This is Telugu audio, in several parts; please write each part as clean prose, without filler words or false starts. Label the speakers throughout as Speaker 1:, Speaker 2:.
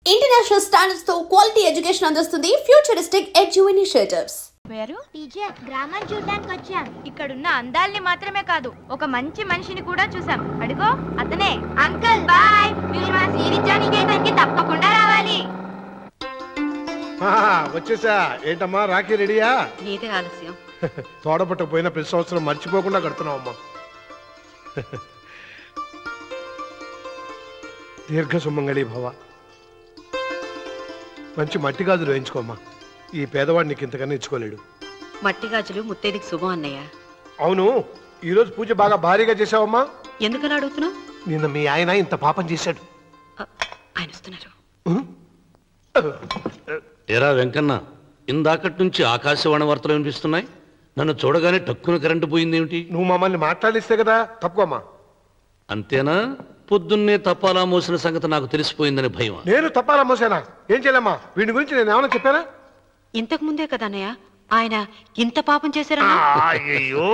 Speaker 1: ఇంటర్నేషనల్ స్టాండర్డ్స్ తో క్వాలిటీ ఎడ్యుకేషన్ అందిస్తుంది ఫ్యూచరిస్టిక్ ఎడ్యు ఇనిషియేటివ్స్.
Speaker 2: టీచర్ గ్రామం చూడడానికి వచ్చాం. ఇక్కడున్న అందాల్ని మాత్రమే కాదు, ఒక మంచి మనిషిని కూడా చూసాం. అడుగో అతనే. అంకుల్ బాయ్, మీరు మా శ్రీనిత్యానికి తప్పకుండా రావాలి.
Speaker 3: వచ్చేసా. ఏంటమ్మా రాఖీ రెడీయా?
Speaker 4: నీదే ఆలస్యం.
Speaker 3: తోడపట్టకపోయినా ప్రతి సంవత్సరం మర్చిపోకుండా కడుతున్నావు అమ్మా. దీర్ఘ సుమంగళి భవ. మంచి మట్టి గాజులు వేయించుకోమ్మా. ఈ పేదవాడు నీకు ఇంతకన్నా ఇచ్చుకోలేడు.
Speaker 4: మట్టి గాజులు ముత్తేదికి శుభం అన్నయ్య.
Speaker 3: అవును, ఈరోజు పూజ బాగా భారీగా చేసావమ్మా.
Speaker 4: ఎందుకలా అడుగుతున్నావు?
Speaker 3: నిన్న మీ ఆయన ఇంత పాపం చేశాడు.
Speaker 4: ఆయన వస్తున్నారు.
Speaker 5: ఏరా వెంకన్న, ఇందాకటి నుంచి ఆకాశవాణి వార్తలు వినిపిస్తున్నాయి. నన్ను చూడగానే టక్కున కరెంటు పోయిందేమిటి?
Speaker 3: నువ్వు మమ్మల్ని మాట్లాడిస్తే కదా తప్పుకోమ్మా.
Speaker 5: అంతేనా? పొద్దున్నే తపాలా మోసిన సంగతి నాకు తెలిసిపోయిందని భయం.
Speaker 3: నేను తప్పాలా మోసానా? ఏం చేయలేమ్మా. వీడి గురించి నేను ఏమైనా చెప్పానా?
Speaker 4: ఇంతకు ముందే కదా అన్నయ్య ఆయన ఇంత పాపం చేశారన్నా.
Speaker 3: అయ్యో,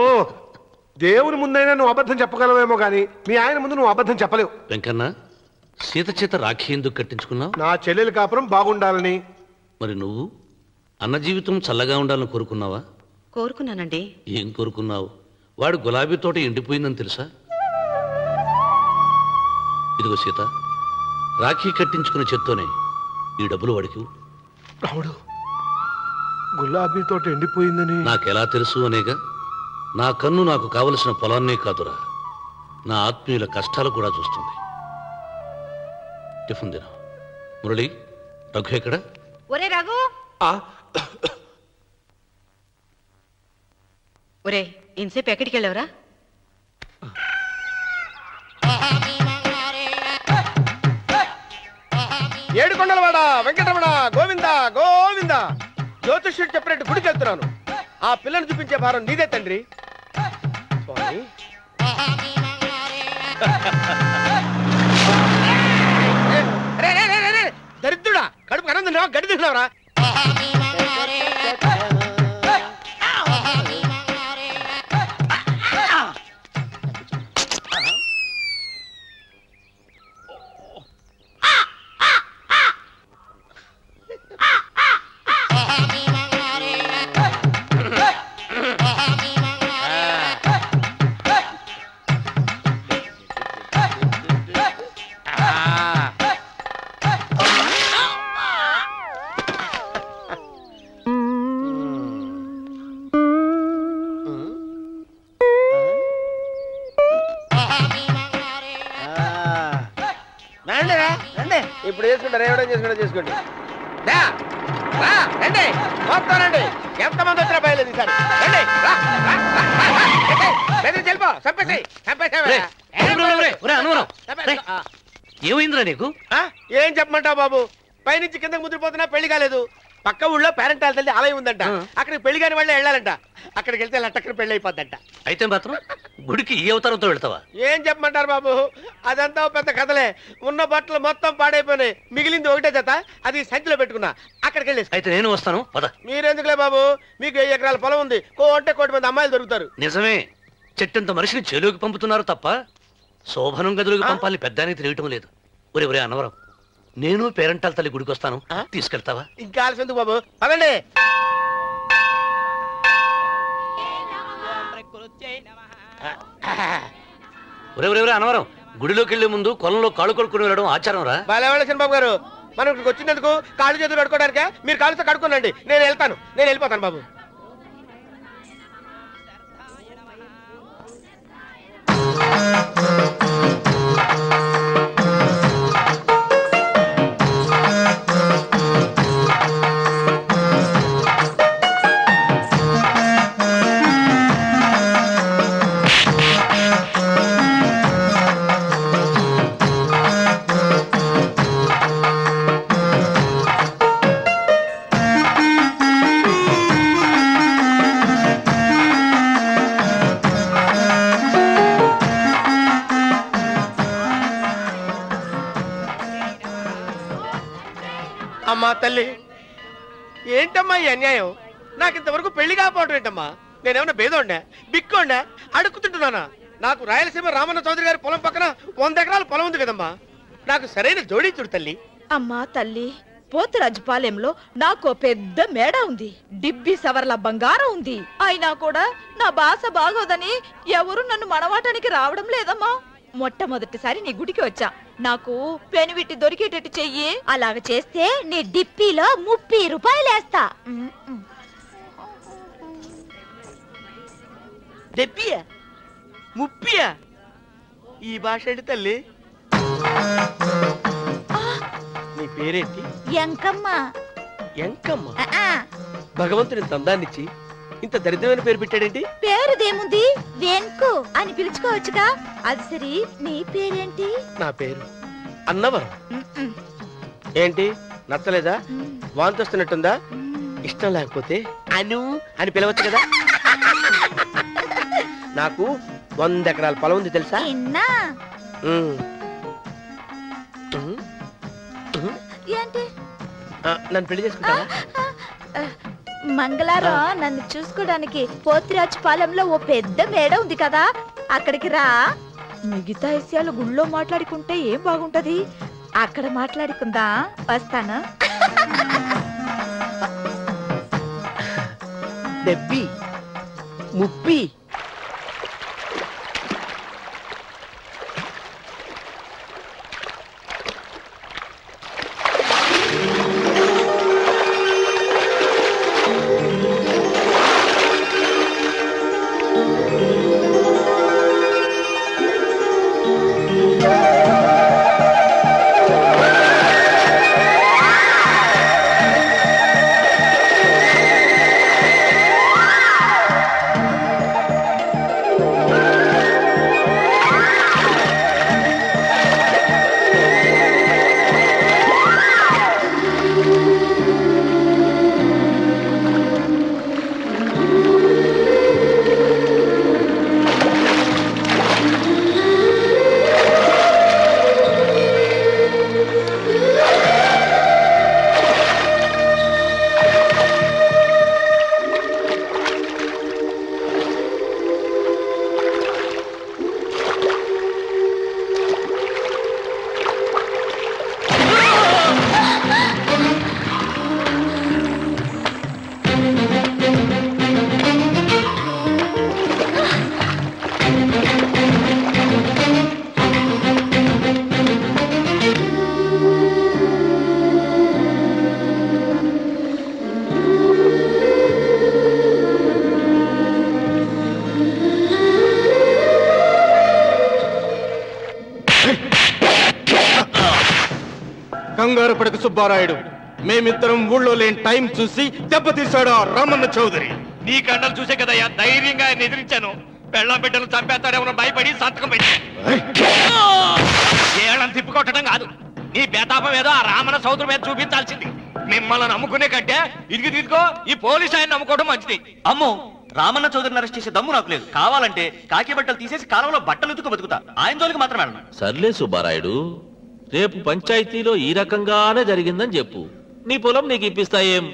Speaker 3: దేవుని ముందైనా నువ్వు అబద్ధం చెప్పగలవేమో గాని మీ ఆయన ముందు నువ్వు అబద్ధం చెప్పలేవు.
Speaker 5: వెంకన్న, సీత చేత రాఖీ ఎందుకు కట్టించుకున్నావు?
Speaker 3: నా చెల్లెలి కాపురం బాగుండాలని.
Speaker 5: మరి నువ్వు అన్న జీవితం చల్లగా ఉండాలని కోరుకున్నావా?
Speaker 4: కోరుకున్నానండి.
Speaker 5: ఏం కోరుకున్నావు? వాడు గులాబీ తోట ఎండిపోయిందని తెలుసా? ఇదిగో సీత, రాఖీ కట్టించుకున్న చేత్తోనే ఈ డబ్బులు వాడికి.
Speaker 3: రాముడు, గులాబీ తోట ఎండిపోయిందని
Speaker 5: నాకెలా తెలుసు అనేగా. నా కన్ను నాకు కావలసిన పొలాన్నే కాదురా, నా ఆత్మీయుల కష్టాలు కూడా చూస్తుంది. టిఫిన్ తిన. మురళి, రఘు ఎక్కడ?
Speaker 2: ఒరే రఘు,
Speaker 4: ఒరే ఇంతసేపు ఎక్కడికి వెళ్ళావురా?
Speaker 3: ఏడుకొండలవాడ వెంకటరమణ గోవింద గోవింద. జ్యోతిష్యుడు చెప్పినట్టు గుడికి వెళ్తున్నాను. ఆ పిల్లని చూపించే భారం నీదే తండ్రి. స్వామి, దరిద్రుడా, కడుపు అన్నం తిన్నావా, గడ్డి తిన్నావరా? ఇప్పుడు చేసుకుంటారు, ఏమైనా చేసుకుంటా చేసుకోండి. రండి మొత్తం రండి. ఎంతమంది వచ్చినా బయలుదేరి సార్. రండి, చెల్పో చంపేసి
Speaker 5: ఏమైందిరా నీకు?
Speaker 3: ఏం చెప్పమంటావు బాబు? పైనుంచి కిందకి ముద్రపోతున్నా పెళ్లి కాలేదు. పక్క ఊళ్ళో పేరెంటాల తల్లి ఆలయం ఉందంట. అక్కడికి పెళ్లి కాని వాళ్ళే వెళ్ళాలంట. అక్కడికి వెళ్తే లట్టక్కన పెళ్లి అయిపోద్దంట.
Speaker 5: అయితే మాత్రం గుడికి ఈ అవతారంతో వెళ్తావా?
Speaker 3: ఏం చెప్పమంటారు బాబు, అదంతా పెద్ద కథలే. ఉన్న బట్టలు మొత్తం పాడైపోయినాయి. మిగిలింది ఒకటే జత, అది సంచిలో పెట్టుకున్నా. అక్కడికి వెళ్ళేసి.
Speaker 5: అయితే నేను వస్తాను, పద.
Speaker 3: మీరెందుకులే బాబు, మీకు 10 ఎకరాల పొలం ఉంది. కోటి మంది అమ్మాయిలు దొరుకుతారు.
Speaker 5: నిజమే, చెట్టంత మనిషిని చేలోకి పంపుతున్నారు తప్ప శోభనం గదిలోకి పంపాలని పెద్దానికి తెలియటం లేదు. ఒరే అన్నవరం, నేను పేరెంటాల తల్లి గుడికి వస్తాను, తీసుకెళ్తావా?
Speaker 3: ఇంకా ఆలస్యం ఎందుకు బాబు, పదండి.
Speaker 5: ఒరే అన్నవరం, గుడిలోకి వెళ్లే ముందు కొలంలో కాళ్ళు కొడుకుని వెళ్ళడం ఆచారం రా.
Speaker 3: బాలేవాళ్ళ చంద్రబాబు గారు, మనం ఇక్కడికి వచ్చినందుకు కాళ్ళు చేతులు కడుక్కోవడానికే. మీరు కాళ్ళతో కడుక్కోనండి, నేను వెళ్తాను. నేను వెళ్ళిపోతాను బాబు. అమ్మా తల్లి, ఏంటమ్మా ఈ అన్యాయం? నాకు ఇంతవరకు పెళ్లి కాకపోవడం ఏంటమ్మా? నేనేమన్నా బేదోండా, బిక్కోండా, అడుక్కుతుంటున్నానా? నాకు రాయలసీమ రామన్న చౌదరి గారి పొలం పక్కన 100 ఎకరాల పొలం ఉంది కదమ్మా. నాకు సరైన జోడీ చూడు తల్లి.
Speaker 6: అమ్మా తల్లి, పోతురాజుపాలెంలో నాకు పెద్ద మేడ ఉంది, డిబ్బి సవర్ల బంగారం ఉంది. అయినా కూడా నా భాష బాగోదని ఎవరు నన్ను మనవాటానికి రావడం లేదమ్మా. మొట్టమొదటిసారి నీ గుడికి వచ్చా, నాకు పెనువిట్టి దొరికేటట్టు చెయ్యి. అలాగ చేస్తే నీ డిప్పిలో 30 రూపాయలు వేస్తా.
Speaker 3: దెబ్బియా ముప్పియా ఈ భాష ఏంటి తల్లి? నీ పేరేంటి?
Speaker 6: ఎంకమ్మ.
Speaker 3: ఎంకమ్మ? భగవంతుని ఇంత అందాన్నిచ్చి ఇంత దరిద్రమైన పేరు పెట్టాడేంటి?
Speaker 6: పేరుదేముంది, వెంకు అని పిలుచుకోవచ్చుగా. అది సరి, నీ పేరేంటి?
Speaker 3: నా పేరు అన్నవరం. ఏంటి నచ్చలేదా? వాంతి వస్తున్నట్టుందా? ఇష్టం లేకపోతే అను అని పిలవచ్చు కదా. నాకు 100 ఎకరాల పొలం ఉంది తెలుసా?
Speaker 6: ఏంటి?
Speaker 3: నన్ను పెళ్లి చేసుకుంటావా?
Speaker 6: మంగళారం నన్ను చూసుకోవడానికి పోతిరాజుపాలెంలో ఓ పెద్ద మేడ ఉంది కదా, అక్కడికి రా. మిగతా విషయాలు గుళ్ళో మాట్లాడుకుంటే ఏం బాగుంటది, అక్కడ మాట్లాడుకుందా. వస్తాను.
Speaker 3: దెబ్బి ముప్పి
Speaker 7: కంగారు పడక సుబ్బారాయుడు, మేమిద్దరం ఊళ్ళో లేని టైం చూసి దెబ్బతీశాడు ఆ రామన్న చౌదరి.
Speaker 5: నీ కండలు చూసే కదయ్యా ధైర్యంగా ఆయన ఎదిరించాను. పెళ్ళం బిడ్డలు చంపేస్తాడేమో భయపడి సంతకం పెట్టాను. ఏళ్ళని తిప్పుకొట్టడం కాదు, నీ బేతాపం ఏదో ఆ రామన్న సోదరు మీద చూపించాల్సింది. మిమ్మల్ని నమ్ముకునే కంటే ఇదిగో ఈ పోలీసు ఆయన నమ్ముకోవడం మంచిది.
Speaker 8: అమ్మో, రామన్న చౌదరిని అరెస్ట్ చేసే దమ్ము నాకు లేదు. కావాలంటే కాకి బట్టలు తీసేసి కాలంలో బట్టలు ఉతుకు బతుకుతా. ఆయన జోలికి మాత్రం వెళ్ళను.
Speaker 9: సర్లే సుబ్బారాయుడు, రేపు పంచాయతీలో ఈ రకంగానే జరిగిందని చెప్పు, నీ పొలం నీకు ఇప్పిస్తాయేం?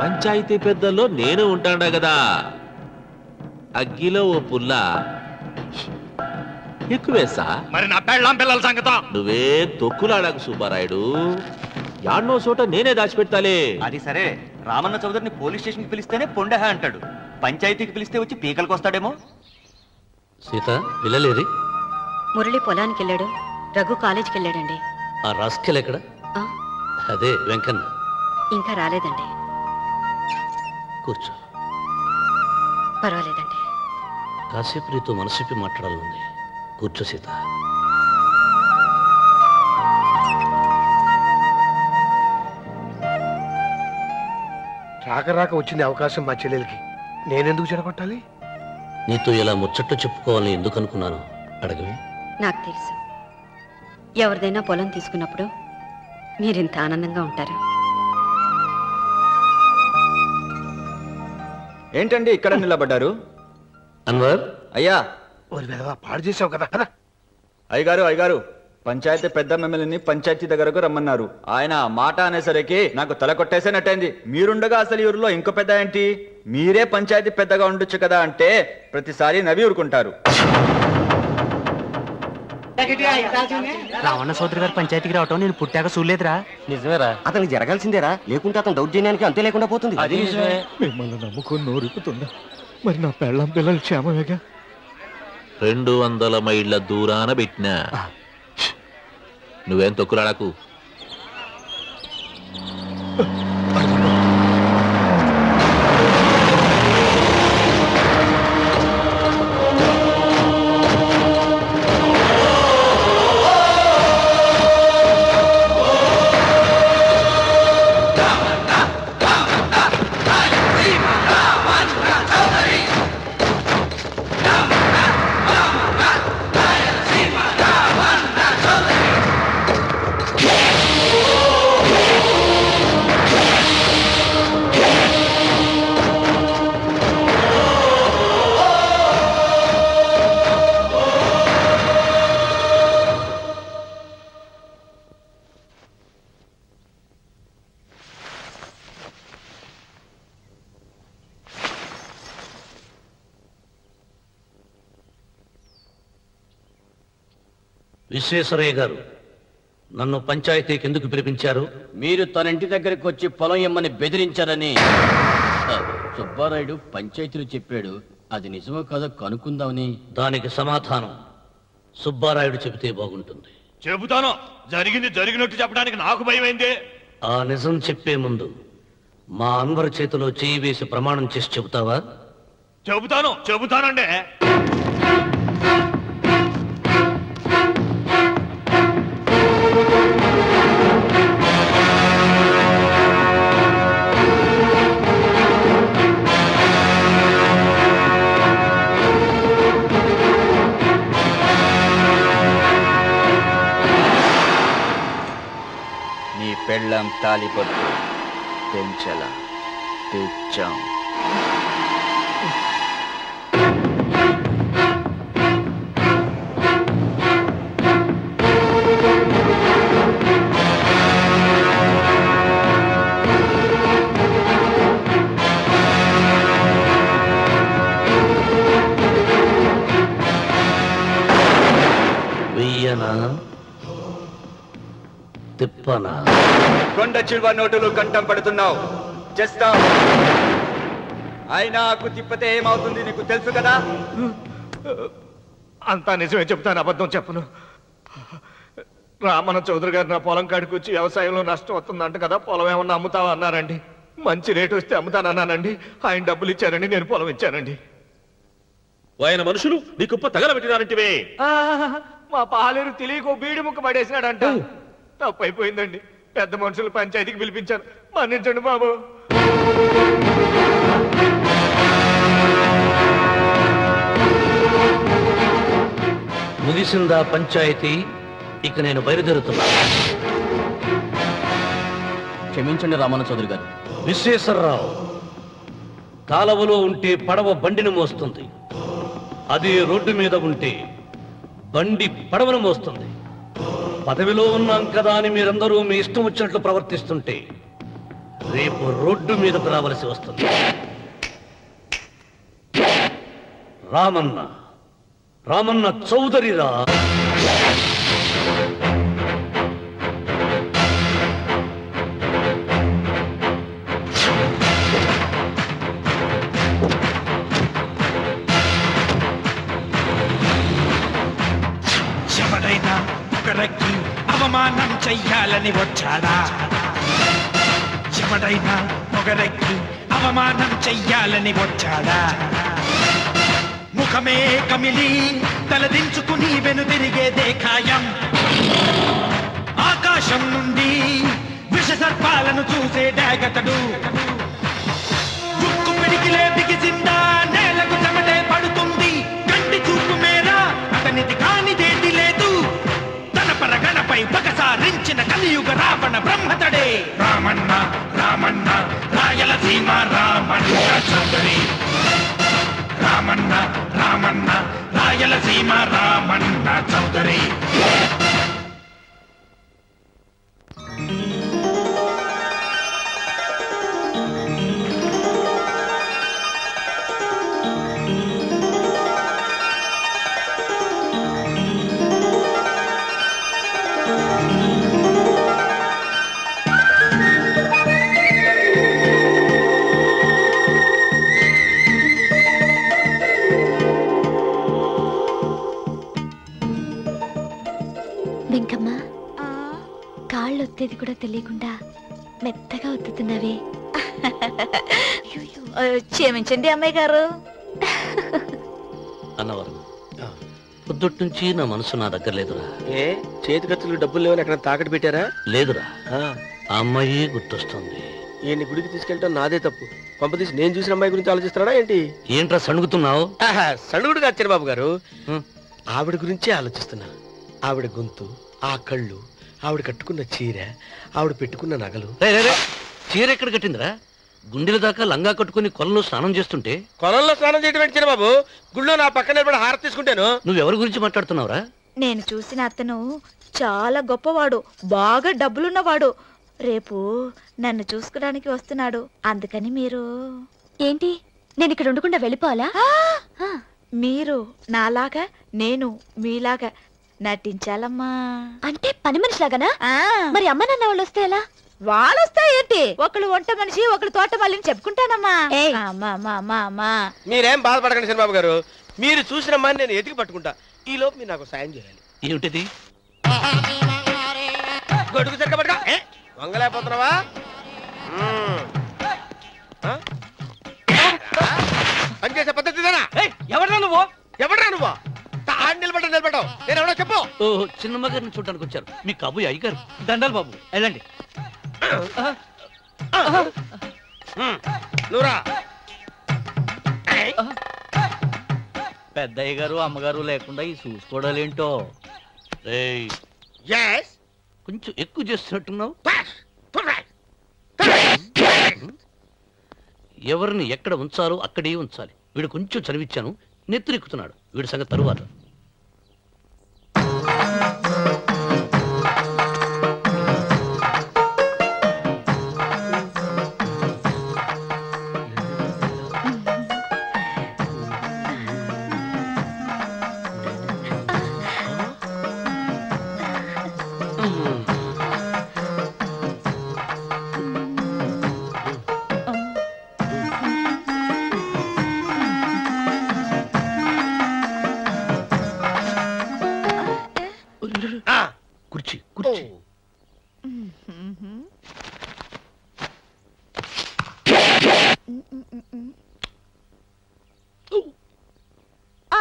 Speaker 9: పంచాయతీ పెద్దల్లో నేను ఉంటాడా కదా. అగ్గిలో ఓ పుల్ల ఎక్కువేసా.
Speaker 5: మరి నా పెళ్ళం పిల్లల సంగతం
Speaker 9: నువ్వే తొక్కులాడాకు సుబ్బారాయుడు, యాడ్నో చోట నేనే దాచిపెడతాలే.
Speaker 8: అది సరే, రామన్న చౌదరిని పోలీస్ స్టేషన్ కి పిలిస్తేనే పొండహ అంటాడు, పంచాయతీకి పిలిస్తే వచ్చి పీకలకు వస్తాడేమో.
Speaker 5: సీత పిల్లలేరి?
Speaker 4: మురళి పొలానికి వెళ్ళాడు, రఘు కాలేజీకి వెళ్ళాడండి.
Speaker 5: ఆ రాస్కెల్ ఎక్కడ?
Speaker 4: ఆ,
Speaker 5: అదే వెంకన్న.
Speaker 4: ఇంకా రాలేదండి.
Speaker 5: కూర్చో.
Speaker 4: పర్వాలేదండి.
Speaker 5: కాసేపు నీతో మనసిప్పి మాట్లాడాలనుంది. కూర్చో సీత.
Speaker 3: రాక రాక వచ్చింది అవకాశం మా చెల్లెలకి, నేనెందుకు చెడగొట్టాలి?
Speaker 5: నీతో ఇలా ముచ్చట్లు చెప్పుకోవాలని ఎందుకు అనుకున్నాను అడగవి.
Speaker 4: నాకు తెలుసు, ఎవరిదైనా పొలం తీసుకున్నప్పుడు మీరింత ఆనందంగా ఉంటారు.
Speaker 8: ఏంటండి ఇక్కడ నిలబడ్డారు?
Speaker 5: అన్వర్,
Speaker 8: అయ్యా.
Speaker 3: పాడు చేసావు కదా.
Speaker 8: అయ్యగారు, పంచాయతీ పెద్ద మిమ్మల్ని పంచాయతీ దగ్గరకు రమ్మన్నారు. ఆయన మాట అనేసరికి నాకు తల కొట్టేసేనట్టయింది. మీరుండగా అసలు ఊరిలో ఇంకో పెద్ద ఏంటి? మీరే పంచాయతీ పెద్దగా ఉండొచ్చు కదా అంటే ప్రతిసారి నవ్వి ఊరుకుంటారు.
Speaker 10: రావణ సోదరి గారు పంచాయతీకి రావటం నేను పుట్టాక చూడలేదురా.
Speaker 3: నిజమేరా, అతనికి జరగాల్సిందేరా, లేకుంటే అతను దౌర్జన్యానికి అంతే లేకుండా పోతుంది.
Speaker 9: అది నిజమే.
Speaker 7: మిమ్మల్ని నమ్ముకొని నోరుకుతుందా? మరి నా పెళ్ళం పిల్లలు క్షేమమేగా?
Speaker 9: 200 మైళ్ళ దూరాన పెట్టినా. నువ్వేం తొక్కులాడకు.
Speaker 5: విశ్వేశ్వరయ్య గారు, నన్ను పంచాయతీకి ఎందుకు పిలిపించారు?
Speaker 11: మీరు తన ఇంటి దగ్గరికి వచ్చి పొలం ఇమ్మని బెదిరించారని సుబ్బారాయుడు పంచాయతీలు చెప్పాడు. అది నిజమో కాదో కనుక్కుందామని.
Speaker 5: దానికి సమాధానం సుబ్బారాయుడు చెబితే బాగుంటుంది.
Speaker 7: చెబుతాను. జరిగింది జరిగినట్టు చెప్పడానికి నాకు భయమైందే.
Speaker 5: ఆ నిజం చెప్పే ముందు మా అన్వర్ చేతిలో చేయి వేసి ప్రమాణం చేసి చెబుతావా?
Speaker 7: చెబుతానండి.
Speaker 8: నీ పెళ్ళం తాలిపట్టు పెంచల తెచ్చాం.
Speaker 5: వెయ్యనా తిప్పనా?
Speaker 8: కొండ చిల్వ నోటులు కంఠం పడుతున్నావు. చేస్తావు. అయినా తిప్పతే ఏమవుతుంది నీకు తెలుసు కదా.
Speaker 7: అంతా నిజమే చెప్తాను, అబద్ధం చెప్పను. రామన్న చౌదరి గారు నా పొలం కాడికి వచ్చి వ్యవసాయంలో నష్టం వస్తుందంట కదా, పొలం ఏమన్నా అమ్ముతావా అన్నారండి. మంచి రేటు వస్తే అమ్ముతానన్నానండి. ఆయన డబ్బులు ఇచ్చారండి, నేను పొలం ఇచ్చానండి.
Speaker 9: ఆయన మనుషులు నీ కుప్ప తగలబెట్టినారంటివే.
Speaker 7: మా పాలేరు తెలియకో బీడి ముక్క పడేసినాడంట. తప్పు అయిపోయిందండి. పెద్ద మనుషులు పంచాయతీకి పిలిపించారు, మన్నించండి బాబు.
Speaker 5: ముగిసిందా పంచాయతీ? ఇక నేను బయలుదేరుతున్నా.
Speaker 11: క్షమించండి రామన్న చౌదరి గారు.
Speaker 5: విశ్వేశ్వరరావు, కాలవలో ఉంటే పడవ బండిని మోస్తుంది, అదే రోడ్డు మీద ఉంటే బండి పడవను మోస్తుంది. పదవిలో ఉన్నాం కదా అని మీరందరూ మీ ఇష్టం వచ్చినట్లు ప్రవర్తిస్తుంటే రేపు రోడ్డు మీదకు రావలసి వస్తుంది. రామన్న చౌదరిరా.
Speaker 12: ఎవరైనా ఒకరికి అవమానం చెయ్యాలని వచ్చాడా? ఎవరైనా ఒకరికి అవమానం చెయ్యాలని వచ్చాడా? ముఖమే కమిలి తలదించుకుని వెనుదిరిగేదే ఖాయం. ఆకాశం నుండి విష సర్పాలను చూసే డాగతడు. చుక్కు పిడికిలే బిగిసిందా నేలకు చెమటే పడుతుంది. కంటి చూపు మేరా అతనిది కానిదేది లేదు. తన పరగణపై పగసారించిన కలియుగ రావణ బ్రహ్మతడే. రామన్న రామన్న రాయలసీమ రామన్న చౌదరి. రామన్న రామన్న రాయలసీమ రామన్న చౌదరి.
Speaker 2: కాళ్ళు ఒత్తేది కూడా తెలియకుండా మెత్తగా ఒత్తుతున్నవే.
Speaker 6: క్షమించండి అమ్మాయి గారు.
Speaker 5: అన్నవరం పొద్దుటి నుంచి నా మనసు నా దగ్గర లేదురా.
Speaker 3: ఏ చేతి ఖర్చులు డబ్బులు లేవని ఎక్కడ తాకట్టు పెట్టారా?
Speaker 5: లేదురా,
Speaker 3: ఆ,
Speaker 5: ఆ అమ్మాయి గుర్తొస్తుంది.
Speaker 3: ఈయన్ని గుడికి తీసుకెళ్ళటం నాదే తప్పు. పంపతీసి నేను చూసిన అమ్మాయి గురించి ఆలోచిస్తున్నాడా ఏంటి?
Speaker 5: ఏంట్రా సణుగుతున్నావు?
Speaker 3: సణుగుడు కాదు చిరబాబు గారు, ఆవిడ గురించే ఆలోచిస్తున్నా. ఆవిడ గొంతు, ఆ కళ్ళు, ఆవిడ కట్టుకున్న చీర, ఆవిడ పెట్టుకున్న నగలు.
Speaker 5: చీర ఎక్కడ కట్టిందిరా? గుండెల దాకా లంగా కట్టుకుని కొలంలో స్నానం చేస్తుంటే.
Speaker 3: కొలంలో స్నానం చేయడం ఏంటి చిరబాబు? గుళ్ళో నా పక్కన నిలబడి హారతి తీసుకుంటాను.
Speaker 5: నువ్వెవరి గురించి మాట్లాడుతున్నావురా?
Speaker 6: నేను చూసిన అతను చాలా గొప్పవాడు, బాగా డబ్బులున్నవాడు. రేపు నన్ను చూసుకోవడానికి వస్తున్నాడు. అందుకని మీరు
Speaker 2: ఏంటి, నేను ఇక్కడ ఉండకుండా వెళ్ళిపోవాలా?
Speaker 6: మీరు నాలాగా, నేను మీలాగా నటించాలమ్మా.
Speaker 2: అంటే పని మనిషిలాగానా? మరి అమ్మ నాన్న వాళ్ళు వస్తే ఎలా?
Speaker 6: వాళ్ళు వస్తా ఏంటి? ఒకళ్ళు వంట మనిషి, ఒకళ్ళు తోట వాళ్ళని చెప్పుకుంటానమ్మా. అమ్మా
Speaker 3: మీరేం బాధపడకండి చిరబాబు గారు, మీరు చూసిన అమ్మాయిని నేను ఎతికి పట్టుకుంటా. ఈ లోపు మీరు నాకు సాయం చేయాలి.
Speaker 5: ఏమిటిది?
Speaker 3: గొడుగు సరిగ్గా పట్టుకో. వంగలేకపోతున్నావా? పనిచేసే పద్ధతి ఎవడరా నువ్వు? ఎవడరా నువ్వు? నిలబడ్డావు. నేను ఎవడో చెప్పు.
Speaker 5: ఓ చిన్నమ్మ గారిని చూడడానికి వచ్చారు. మీ కాబోయే అయ్యగారు.
Speaker 10: దండాలు బాబు, వెళ్ళండి.
Speaker 3: నువ్వురా.
Speaker 10: పెద్దయ్య గారు అమ్మగారు లేకుండా ఈ చూసుకోవడాలేంటో.
Speaker 5: కొంచెం ఎక్కువ చేస్తున్నట్టున్నావు. ఎవరిని ఎక్కడ ఉంచాలో అక్కడే ఉంచాలి. వీడు కొంచెం చదివిచ్చాను, నెత్తిరెక్కుతున్నాడు. వీడి సంగతి తరువాత. కుర్చీ కుర్చీ.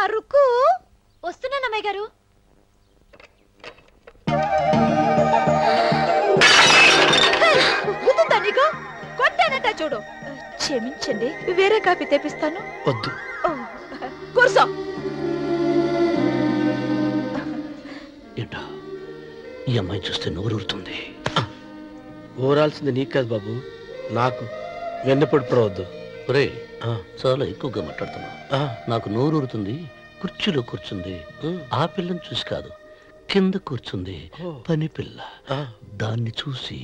Speaker 6: అరుకు
Speaker 2: వస్తున్నాను అమ్మాయి గారు.
Speaker 6: నీకు కొట్టానట చూడు. క్షమించండి, వేరే కాఫీ తెప్పిస్తాను.
Speaker 3: వద్దు.
Speaker 6: కూర్చో.
Speaker 5: ఏంటా ఈ అమ్మాయి చూస్తే నోరూరుతుంది.
Speaker 3: ఊరాల్సింది నీకు కాదు బాబు, నాకు. వెన్నపడి పడవద్దు.
Speaker 5: ఒరే, చాలా ఎక్కువగా మాట్లాడుతున్నా. నాకు నోరూరుతుంది. కుర్చీలో కూర్చుంది. ఆ పిల్లని చూసి కాదు, కింద కూర్చుంది పని పిల్ల. దాన్ని చూసి.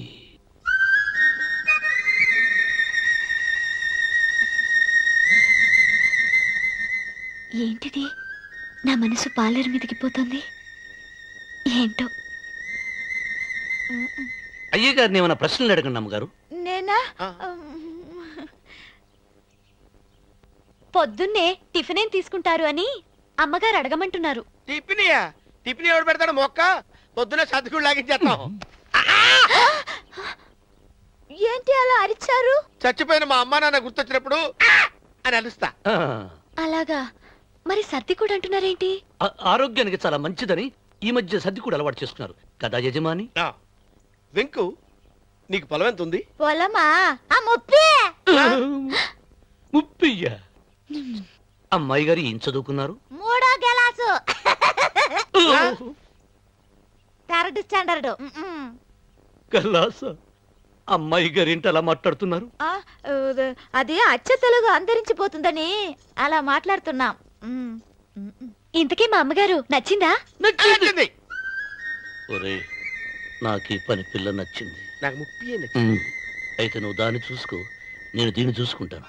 Speaker 2: ఏంటిది, నా మనసు పాలేరు మీదకి పోతుంది. ఏంటో.
Speaker 5: అయ్యగారిని ఏమైనా ప్రశ్నలు అడగండి అమ్మగారు.
Speaker 6: నేనా?
Speaker 2: పొద్దున్నే టిఫిన్ ఏం తీసుకుంటారు అని అమ్మగారు అడగమంటున్నారు.
Speaker 3: టిఫినియా? టిఫిన్ ఎవడు పెడతాడు మొక్క? పొద్దునే సర్దుకుడు లాగించేస్తాం.
Speaker 6: ఏంటి అలా అరిచారు?
Speaker 3: చచ్చిపోయిన మా అమ్మ నాన్న గుర్తొచ్చినప్పుడు అని అరుస్తా.
Speaker 2: అలాగా? మరి సర్ది కూడా అంటున్నారేంటి?
Speaker 5: ఆరోగ్యానికి చాలా మంచిదని ఈ మధ్య సర్ది కూడా అలవాటు చేసుకున్నారు కదా యజమాని.
Speaker 3: వెంకు, నీకు పొలం ఎంత ఉంది?
Speaker 6: పొలమా?
Speaker 5: ముప్పయ్యా? అమ్మాయి గారు ఏం చదువుకున్నారు?
Speaker 6: 3వ క్లాసు, 3rd స్టాండర్డ్.
Speaker 5: కల్లాస. అమ్మాయి గారు ఏంటి అలా మాట్లాడుతున్నారు?
Speaker 6: అది అచ్చ తెలుగు అంతరించిపోతుందని అలా మాట్లాడుతున్నాం.
Speaker 2: ఇంతకీ మా అమ్మగారు నచ్చిందా?
Speaker 3: నచ్చింది.
Speaker 5: ఒరే, నాకు ఈ పని పిల్ల నచ్చింది.
Speaker 3: నాకు 30 నచ్చింది.
Speaker 5: అయితే నువ్వు దాన్ని చూసుకో, నేను దీన్ని చూసుకుంటాను.